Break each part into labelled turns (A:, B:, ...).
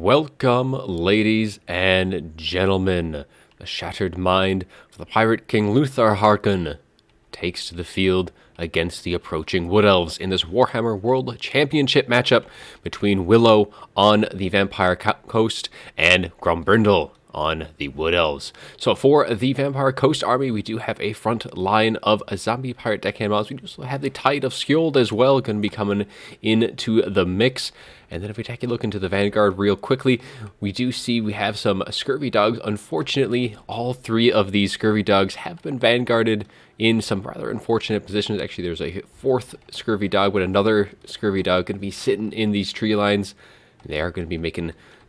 A: Welcome, ladies and gentlemen. The shattered mind of the pirate king Luther Harkon takes to the field against the approaching Wood Elves in this Warhammer World Championship matchup between Willow on the Vampire Coast and Grombrindal on the Wood Elves. So for the Vampire Coast army, we do have a front line of a zombie pirate deckhand mobs. We also have the Tide of Skjold as well, going to be coming into the mix. And then if we take a look into the Vanguard real quickly, we do see we have some Scurvy Dogs. Unfortunately, all three of these Scurvy Dogs have been Vanguarded in some rather unfortunate positions. Actually, there's a fourth Scurvy Dog, but another Scurvy Dog going to be sitting in these tree lines. They are going to be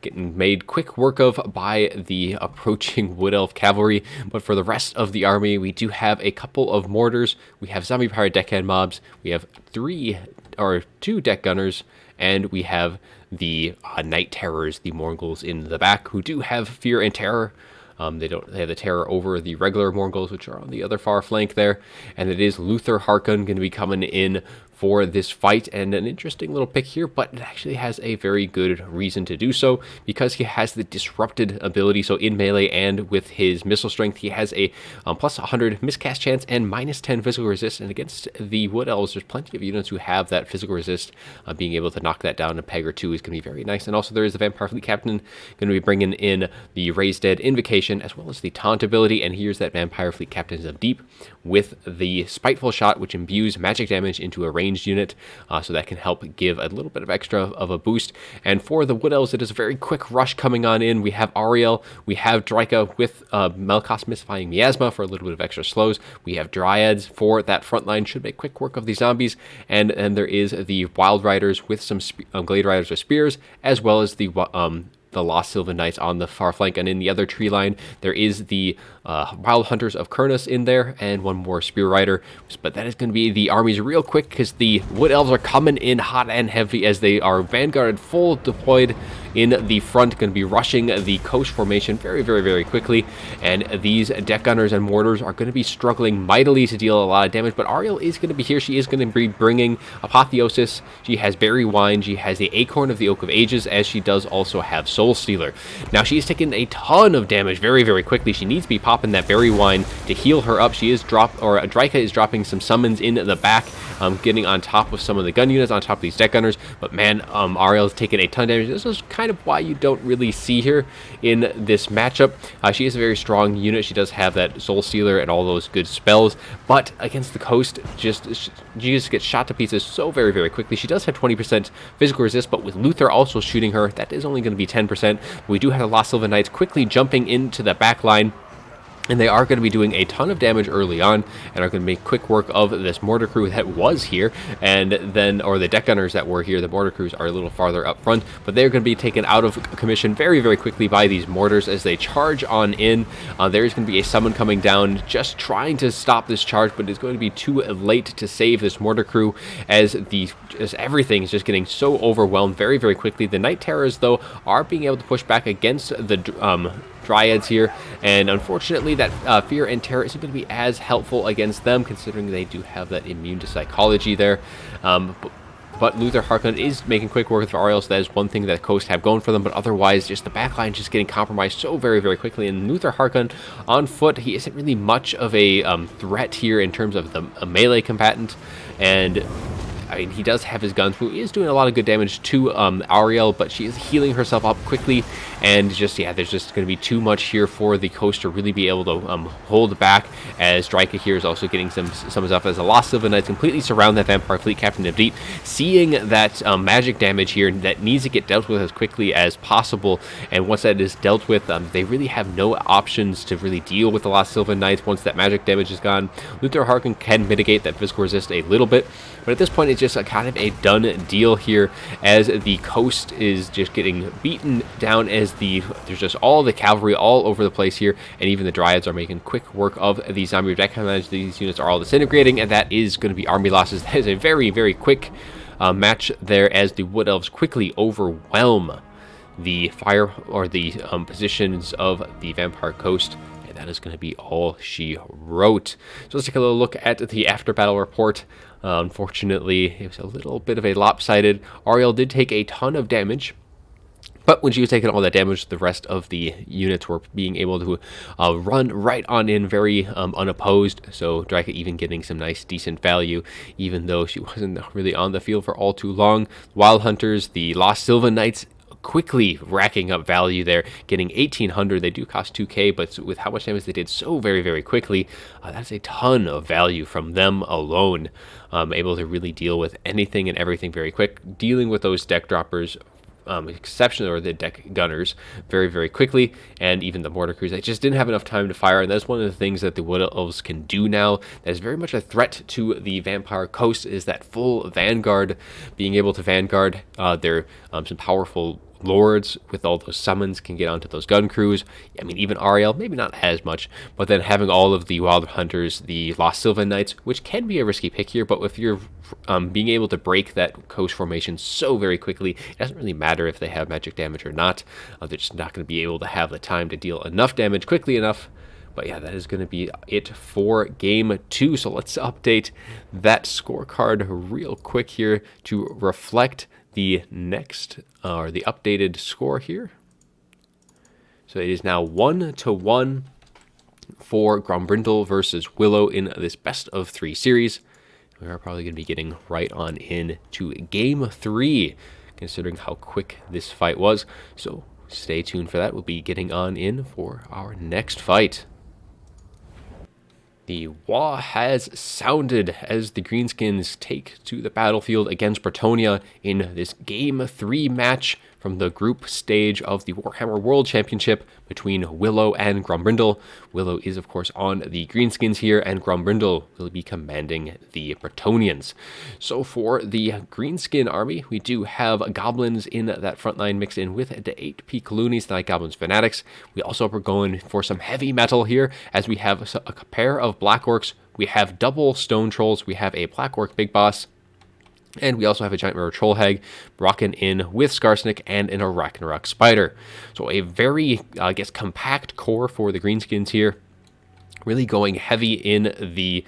A: getting made quick work of by the approaching Wood Elf cavalry. But for the rest of the army, we do have a couple of mortars. We have zombie pirate deckhand mobs. We have two deck gunners. And we have the Night Terrors, the Mongols in the back, who do have Fear and Terror. They have the terror over the regular Mongols, which are on the other far flank there. And it is Luther Harkon going to be coming in for this fight, and an interesting little pick here, but it actually has a very good reason to do so, because he has the disrupted ability. So in melee and with his missile strength, he has a plus 100 miscast chance and minus 10 physical resist. And against the Wood Elves, there's plenty of units who have that physical resist. Being able to knock that down a peg or two is going to be very nice. And also there is the Vampire Fleet Captain going to be bringing in the Raised Dead Invocation, as well as the Taunt ability. And here's that Vampire Fleet Captain's of Deep with the Spiteful Shot, which imbues magic damage into a ranged unit, so that can help give a little bit of extra of a boost. And for the Wood Elves, it is a very quick rush coming on in. We have Ariel, we have Dryka with Melkos Mystifying Miasma for a little bit of extra slows. We have Dryads for that front line, should make quick work of the zombies. And there is the Wild Riders with some Glade Riders with spears, as well as the Lost Sylvan Knights on the far flank. And in the other tree line, there is the Wild Hunters of Kurnus in there, and one more Spear Rider. But that is going to be the armies real quick, because the Wood Elves are coming in hot and heavy as they are Vanguarded, full deployed in the front, going to be rushing the coast formation very quickly. And these deck gunners and mortars are going to be struggling mightily to deal a lot of damage. But Ariel is going to be here. She is going to be bringing Apotheosis. She has Berry Wine. She has the Acorn of the Oak of Ages, as she does also have Soul Stealer. Now she is taking a ton of damage very quickly. She needs to be popping that Berry Wine to heal her up. She is Dryka is dropping some summons in the back, getting on top of some of the gun units, on top of these deck gunners. But man, Ariel is taking a ton of damage. This is kind of why you don't really see her in this matchup. She is a very strong unit. She does have that Soul Stealer and all those good spells, but against the coast, she just gets shot to pieces so very quickly. She does have 20% physical resist, but with Luther also shooting her, that is only going to be 10%. We do have the Lost Sylvan Knights quickly jumping into the back line, and they are going to be doing a ton of damage early on, and are going to make quick work of this mortar crew that was here, and then, or the deck gunners that were here. The mortar crews are a little farther up front, but they're going to be taken out of commission very quickly by these mortars as they charge on in. There's going to be a summon coming down, just trying to stop this charge, but it's going to be too late to save this mortar crew, as everything is just getting so overwhelmed very quickly. The Night Terrors, though, are being able to push back against the Dryads here, and unfortunately that Fear and Terror isn't going to be as helpful against them, considering they do have that immune to psychology there. But Luther Harkon is making quick work with Ariel, so that is one thing that Coast have going for them. But otherwise, just the backline just getting compromised so very quickly. And Luther Harkon on foot, he isn't really much of a threat here in terms of a melee combatant. And I mean, he does have his guns, who is doing a lot of good damage to Ariel, but she is healing herself up quickly, and there's just going to be too much here for the Coast to really be able to hold back, as Dryka here is also getting some stuff as the Lost Sylvan Knights completely surround that Vampire Fleet Captain of Deep, seeing that magic damage here that needs to get dealt with as quickly as possible. And once that is dealt with, they really have no options to really deal with the Lost Sylvan Knights once that magic damage is gone. Luther Harkon can mitigate that physical resist a little bit, but at this point, it's just a kind of a done deal here, as the Coast is just getting beaten down, as there's just all the cavalry all over the place here, and even the Dryads are making quick work of the zombie deck damage. These units are all disintegrating, and that is going to be army losses. That is a very quick match there, as the Wood Elves quickly overwhelm the fire or the positions of the Vampire Coast. And that is going to be all she wrote. So let's take a little look at the after battle report. Unfortunately, it was a little bit of a lopsided. Ariel did take a ton of damage, But when she was taking all that damage, the rest of the units were being able to run right on in very unopposed. So Draka even getting some nice, decent value, even though she wasn't really on the field for all too long. Wild Hunters, the Lost Sylvan Knights, quickly racking up value there, getting 1,800. They do cost 2k, but with how much damage they did so very, very quickly, that's a ton of value from them alone. Able to really deal with anything and everything very quick, dealing with those deck droppers exception, or the deck gunners, very, very quickly, and even the mortar crews. They just didn't have enough time to fire, and that's one of the things that the Wood Elves can do now. That is very much a threat to the Vampire Coast, is that full Vanguard, being able to Vanguard their some powerful lords with all those summons, can get onto those gun crews. I mean, even Ariel, maybe not as much, but then having all of the Wild Hunters, the Lost Sylvan Knights, which can be a risky pick here, but if you're being able to break that coast formation so very quickly, it doesn't really matter if they have magic damage or not. They're just not going to be able to have the time to deal enough damage quickly enough. But yeah, that is going to be it for game 2. So let's update that scorecard real quick here to reflect the next, or the updated score here. So it is now 1-1 for Grombrindal versus Willow in this best of 3 series. We are probably going to be getting right on into game 3, considering how quick this fight was. So stay tuned for that. We'll be getting on in for our next fight. The wah has sounded as the Greenskins take to the battlefield against Bretonnia in this Game 3 match from the group stage of the Warhammer World Championship between Willow and Grombrindal. Willow is, of course, on the Greenskins here, and Grombrindal will be commanding the Bretonians. So for the Greenskin army, we do have goblins in that front line mixed in with the 8 Peak Loonies, the Night Goblins Fanatics. We also are going for some heavy metal here, as we have a pair of Black Orcs, we have double Stone Trolls, we have a Black Orc Big Boss, and we also have a Giant Mirror Troll Hag rocking in with Skarsnik and an Arachnarok Spider. So a very, I guess, compact core for the Greenskins here. Really going heavy in the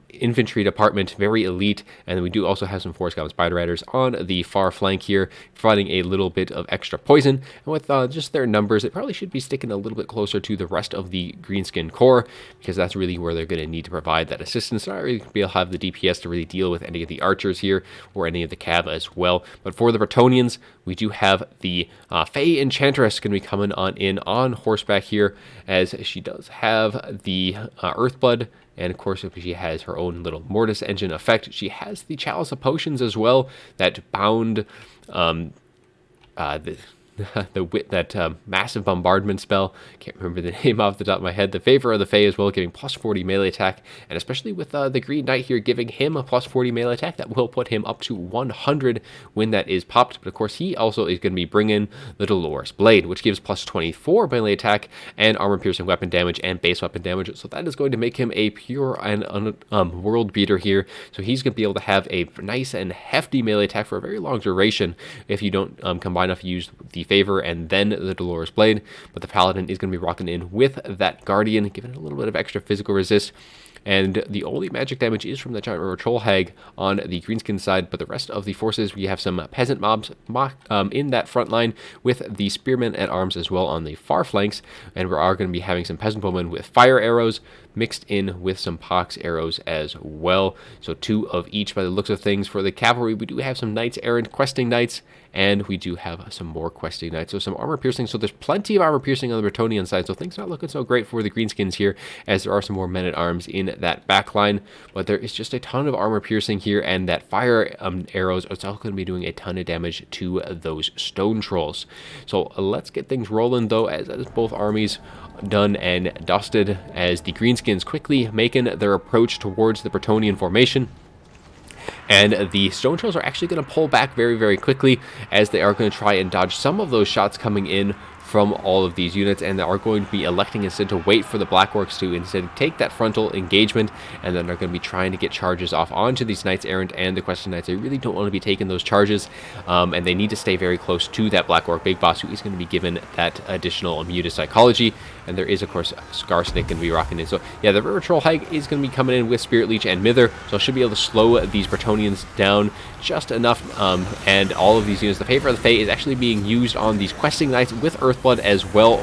A: infantry department, very elite. And then we do also have some Forest Goblin Spider Riders on the far flank here, providing a little bit of extra poison. And with just their numbers, it probably should be sticking a little bit closer to the rest of the Greenskin core, because that's really where they're going to need to provide that assistance. Not really be able to have the DPS to really deal with any of the archers here, or any of the cav as well. But for the Bretonians, we do have the Fey Enchantress going to be coming on in on horseback here, as she does have the Earthblood, and of course, if she has her own little Mortis engine effect, she has the Chalice of Potions as well, that bound that massive bombardment spell. Can't remember the name off the top of my head. The Favor of the Fae as well, giving plus 40 melee attack, and especially with the Green Knight here giving him a plus 40 melee attack, that will put him up to 100 when that is popped. But of course, he also is going to be bringing the Dolores Blade, which gives plus 24 melee attack and armor-piercing weapon damage and base weapon damage. So that is going to make him a pure and world beater here. So he's going to be able to have a nice and hefty melee attack for a very long duration if you don't combine enough, use the Favor and then the Dolores Blade. But the Paladin is going to be rocking in with that Guardian, giving it a little bit of extra physical resist. And the only magic damage is from the Giant River Troll Hag on the Greenskin side, but the rest of the forces, we have some peasant mobs in that front line with the Spearmen at Arms as well on the far flanks, and we are going to be having some peasant bowmen with fire arrows mixed in with some pox arrows as well. So 2 of each by the looks of things. For the cavalry, we do have some knights errant, questing knights, and we do have some more questing knights. So some armor piercing. So there's plenty of armor piercing on the Bretonian side. So things not looking so great for the Greenskins here, as there are some more men at arms in that back line. But there is just a ton of armor piercing here, and that fire arrows are also going to be doing a ton of damage to those stone trolls. So let's get things rolling though, as both armies done and dusted, as the Greenskins quickly making their approach towards the Bretonian formation. And the Stone Trolls are actually going to pull back very, very quickly, as they are going to try and dodge some of those shots coming in from all of these units, and they are going to be electing instead to wait for the Black Orcs to instead take that frontal engagement, and then they're going to be trying to get charges off onto these Knights Errant and the Questing Knights. They really don't want to be taking those charges, and they need to stay very close to that Black Orc Big Boss, who is going to be given that additional immune to psychology. And there is, of course, Skarsnik going to be rocking in. So, yeah, the River Troll Hag is going to be coming in with Spirit Leech and Mither, so I should be able to slow these Bretonnians down just enough. And all of these units, the Favor of the Fae is actually being used on these Questing Knights with Earthblood as well.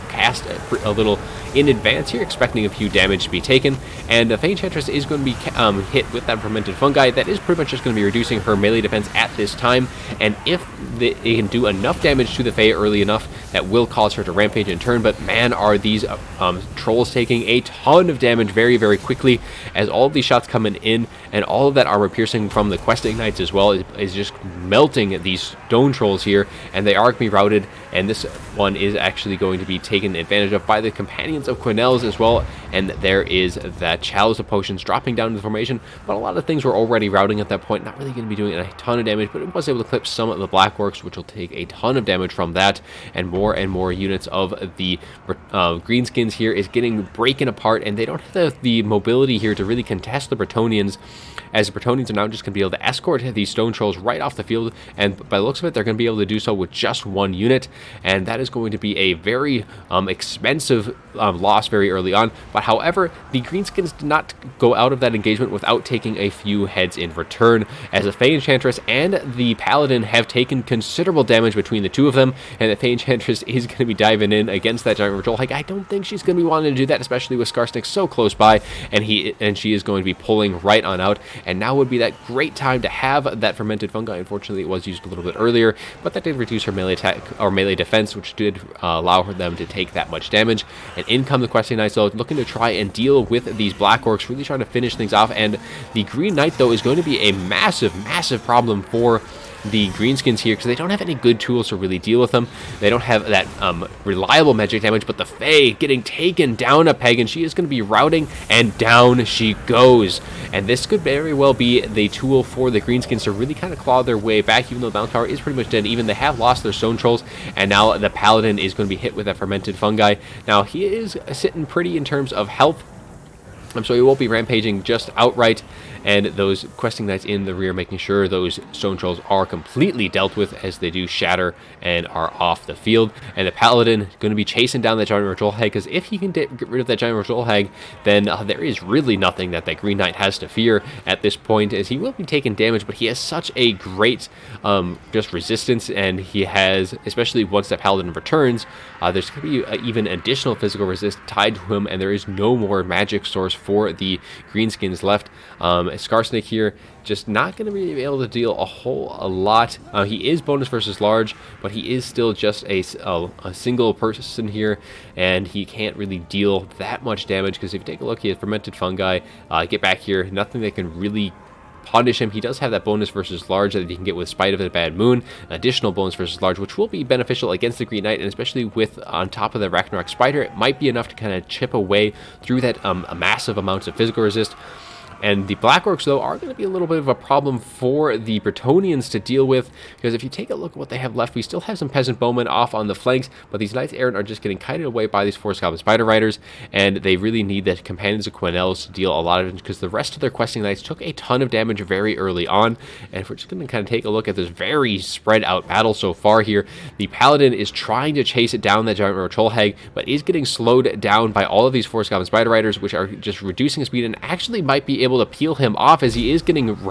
A: Cast a little in advance here, expecting a few damage to be taken. And the Fae Enchantress is going to be hit with that Fermented Fungi. That is pretty much just going to be reducing her melee defense at this time. And if they can do enough damage to the Fae early enough, that will cause her to rampage in turn. But man, are these trolls taking a ton of damage very, very quickly, as all of these shots coming in, and all of that armor piercing from the Questing Knights as well is just melting these stone trolls here, and they are going to be routed. And this one is actually going to be taken advantage of by the Companions of Quenelles as well. And there is that Chalice of Potions dropping down to the formation, but a lot of things were already routing at that point, not really going to be doing a ton of damage, but it was able to clip some of the Black Orcs, which will take a ton of damage from that. And more units of the Greenskins here is breaking apart, and they don't have the mobility here to really contest the Bretonnians, as the Bretonnians are now just going to be able to escort these stone trolls right off the field. And by the looks of it, they're going to be able to do so with just one unit, and that is going to be a very expensive loss very early on. But however, the Greenskins did not go out of that engagement without taking a few heads in return, as the Fae Enchantress and the Paladin have taken considerable damage between the two of them, and the Fae Enchantress is going to be diving in against that Giant Troll Hag. I don't think she's going to be wanting to do that, especially with Skarsnik so close by, and she is going to be pulling right on out. And now would be that great time to have that Fermented Fungi. Unfortunately, it was used a little bit earlier, but that did reduce her melee attack or melee defense, which did allow them to take that much damage. And in come the Questing Knights, though, looking to try and deal with these Black Orcs, really trying to finish things off. And the Green Knight, though, is going to be a massive problem for the Greenskins here, because they don't have any good tools to really deal with them. They don't have that reliable magic damage, but the Fae getting taken down a peg, and she is going to be routing, and down she goes. And this could very well be the tool for the Greenskins to really kind of claw their way back, even though the Mountain Tower is pretty much dead. Even they have lost their Stone Trolls, and now the Paladin is going to be hit with that Fermented Fungi. Now, he is sitting pretty in terms of health, so he won't be rampaging just outright, and those Questing Knights in the rear making sure those Stone Trolls are completely dealt with as they do shatter and are off the field. And the Paladin going to be chasing down that Giant Troll Hag, because if he can get rid of that Giant Troll Hag, then there is really nothing that Green Knight has to fear at this point, as he will be taking damage, but he has such a great just resistance, and he has, especially once that Paladin returns, there's going to be even additional physical resist tied to him, and there is no more magic source for the Greenskins left. Skarsnik here just not going to be able to deal a lot. He is bonus versus large, but he is still just a single person here, and he can't really deal that much damage, because if you take a look, he has Fermented Fungi. Get back here, nothing that can really punish him. He does have that bonus versus large that he can get with Spite of the Bad Moon, additional bonus versus large, which will be beneficial against the Green Knight, and especially with on top of the Ragnarok Spider, it might be enough to kind of chip away through that massive amounts of physical resist. And the Black Orcs, though, are going to be a little bit of a problem for the Bretonnians to deal with, because if you take a look at what they have left, we still have some Peasant Bowmen off on the flanks, but these Knights Errant are just getting kited away by these Forest Goblin Spider Riders, and they really need the Companions of Quenelles to deal a lot of it, because the rest of their Questing Knights took a ton of damage very early on. And if we're just going to kind of take a look at this very spread out battle so far here, the Paladin is trying to chase it down, that Giant Troll Hag, but is getting slowed down by all of these Forest Goblin Spider Riders, which are just reducing his speed, and actually might be able to peel him off, as he is getting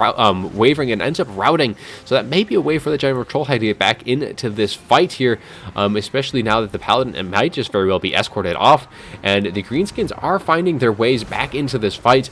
A: wavering and ends up routing. So that may be a way for the Giant Troll Hag to get back into this fight here, especially now that the Paladin might just very well be escorted off, and the Greenskins are finding their ways back into this fight.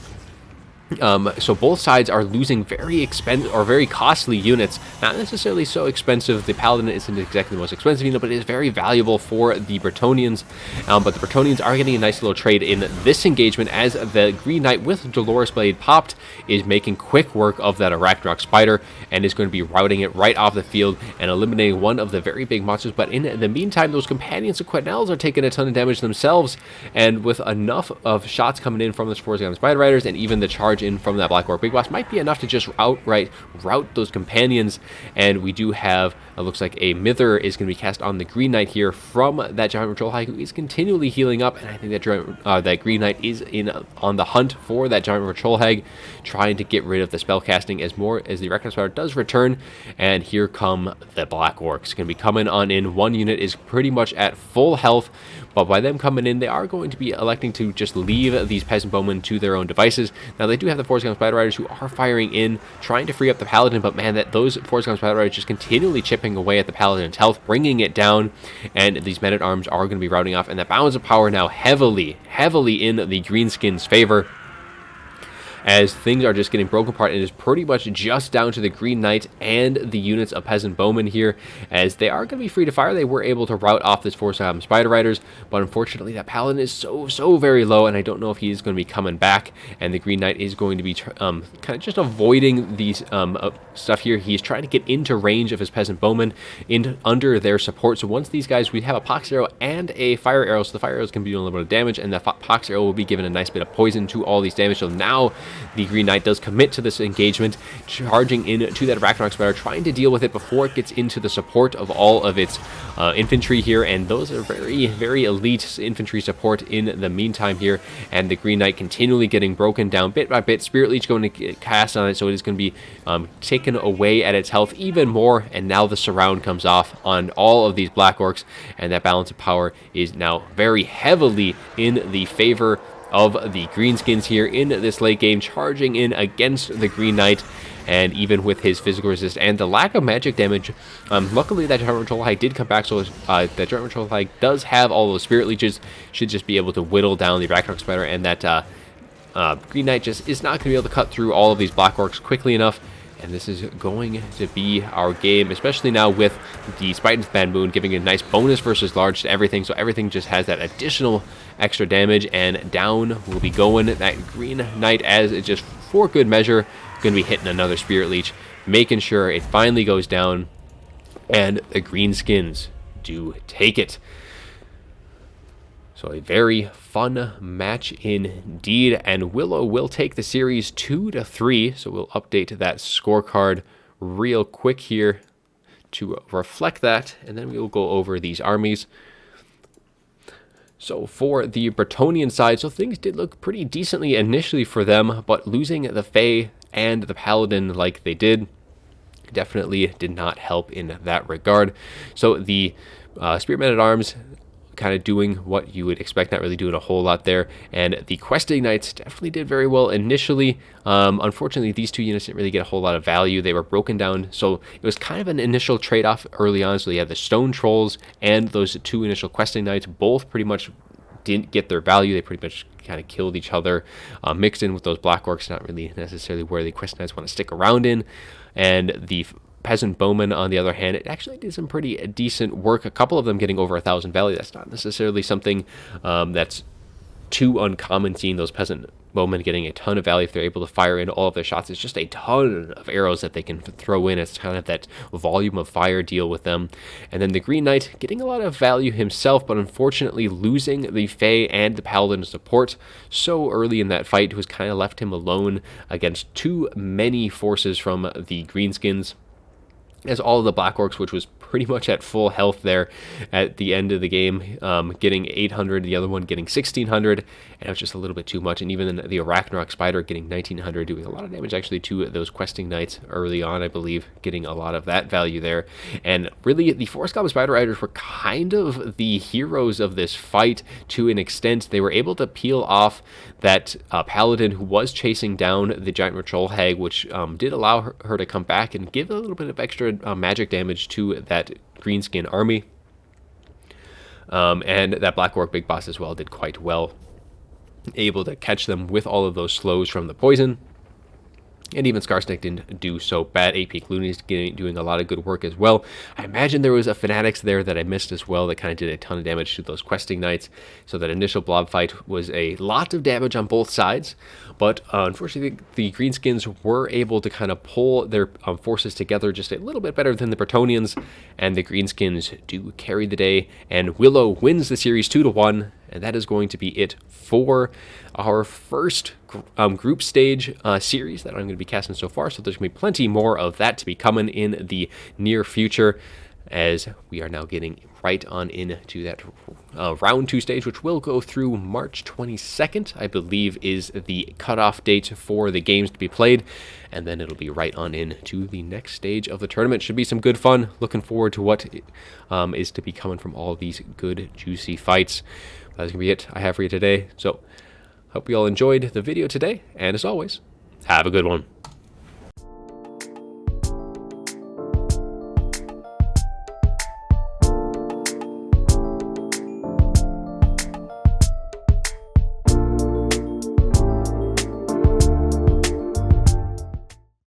A: So both sides are losing very expensive or very costly units. Not necessarily so expensive. The Paladin isn't exactly the most expensive unit, but it is very valuable for the Bretonnians. But the Bretonnians are getting a nice little trade in this engagement, as the Green Knight with Dolores Blade popped is making quick work of that Ragnarok Spider, and is going to be routing it right off the field and eliminating one of the very big monsters. But in the meantime, those Companions of Quenelles are taking a ton of damage themselves, and with enough of shots coming in from the Forest Goblin Spider Riders and even the charge charge in from that Black Orc Big Boss might be enough to just outright rout those companions. And we do have, it looks like a Mither is going to be cast on the Green Knight here from that Giant Patrol Hag, who is continually healing up. And I think that that Green Knight is on the hunt for that Giant Patrol Hag, trying to get rid of the spell casting as the Reckoning Spider does return. And here come the Black Orcs. Going to be coming on in. One unit is pretty much at full health, but by them coming in, they are going to be electing to just leave these Peasant Bowmen to their own devices. Now, they do have the Force Gum Spider Riders who are firing in, trying to free up the Paladin, but man, those Force Gum Spider Riders just continually chipping away at the Paladin's health, bringing it down, and these Men-at-Arms are going to be routing off, and that balance of power now heavily in the Greenskins' favor, as things are just getting broken apart. It is pretty much just down to the Green Knight and the units of Peasant Bowmen here, as they are going to be free to fire. They were able to rout off this Force Spider Riders, but unfortunately that Paladin is so very low, and I don't know if he's going to be coming back, and the Green Knight is going to be kind of just avoiding these stuff here. He's trying to get into range of his Peasant Bowmen under their support. So once these guys, we have a Pox Arrow and a Fire Arrow, so the Fire Arrows can be doing a little bit of damage, and the Pox Arrow will be giving a nice bit of poison to all these damage. So now the Green Knight does commit to this engagement, charging into that Ragnarok Spider, trying to deal with it before it gets into the support of all of its infantry here, and those are very elite infantry support in the meantime here, and the Green Knight continually getting broken down bit by bit. Spirit Leech going to get cast on it, so it is going to be taken away at its health even more, and now the surround comes off on all of these Black Orcs, and that balance of power is now very heavily in the favor of the Greenskins here in this late game, charging in against the Green Knight. And even with his physical resist and the lack of magic damage, luckily that Giant Patrol Hag did come back, so that Giant Patrol Hag does have all those Spirit Leeches, should just be able to whittle down the Ragnarok Spider, and that Green Knight just is not going to be able to cut through all of these Black Orcs quickly enough. And this is going to be our game, especially now with the Spite Band Moon giving a nice bonus versus large to everything. So everything just has that additional extra damage, and down will be going that Green Knight, as it just, for good measure, going to be hitting another Spirit Leech, making sure it finally goes down, and the Greenskins do take it. So a very fun match indeed, and Willow will take the series 2-3. So we'll update that scorecard real quick here to reflect that, and then we will go over these armies. So for the Bretonnian side, so things did look pretty decently initially for them, but losing the Fae and the Paladin like they did definitely did not help in that regard. So the Spirit Men-at-Arms kind of doing what you would expect, not really doing a whole lot there, and the Questing Knights definitely did very well initially. Unfortunately, these two units didn't really get a whole lot of value. They were broken down, so it was kind of an initial trade-off early on. So you had the Stone Trolls and those two initial Questing Knights, both pretty much didn't get their value. They pretty much kind of killed each other, mixed in with those Black Orcs, not really necessarily where the Questing Knights want to stick around in. And the Peasant Bowmen, on the other hand, it actually did some pretty decent work. A couple of them getting over 1,000 value. That's not necessarily something that's too uncommon, seeing those Peasant Bowmen getting a ton of value if they're able to fire in all of their shots. It's just a ton of arrows that they can throw in. It's kind of that volume of fire deal with them. And then the Green Knight getting a lot of value himself, but unfortunately losing the Fae and the Paladin support so early in that fight was kind of left him alone against too many forces from the Greenskins, as all of the Black Orcs, which was pretty much at full health there at the end of the game, getting 800, the other one getting 1,600, and it was just a little bit too much. And even the Ragnarok Spider getting 1,900, doing a lot of damage actually to those Questing Knights early on, I believe, getting a lot of that value there. And really, the Force Goblin Spider Riders were kind of the heroes of this fight to an extent. They were able to peel off that Paladin who was chasing down the Giant Patrol Hag, which did allow her to come back and give a little bit of extra magic damage to that Greenskin army. And that Black Orc Big Boss as well did quite well, able to catch them with all of those slows from the poison. And even Scarsnake didn't do so bad. AP Clooney's doing a lot of good work as well. I imagine there was a Fanatics there that I missed as well that kind of did a ton of damage to those Questing Knights. So that initial blob fight was a lot of damage on both sides. But unfortunately, the Greenskins were able to kind of pull their forces together just a little bit better than the Bretonnians. And the Greenskins do carry the day. And Willow wins the series 2-1. And that is going to be it for our first group stage series that I'm going to be casting so far. So there's going to be plenty more of that to be coming in the near future, as we are now getting right on into that round 2 stage, which will go through March 22nd, I believe, is the cutoff date for the games to be played, and then it'll be right on into the next stage of the tournament. Should be some good fun. Looking forward to what is to be coming from all these good, juicy fights. That's going to be it I have for you today. So, hope you all enjoyed the video today, and as always, have a good one.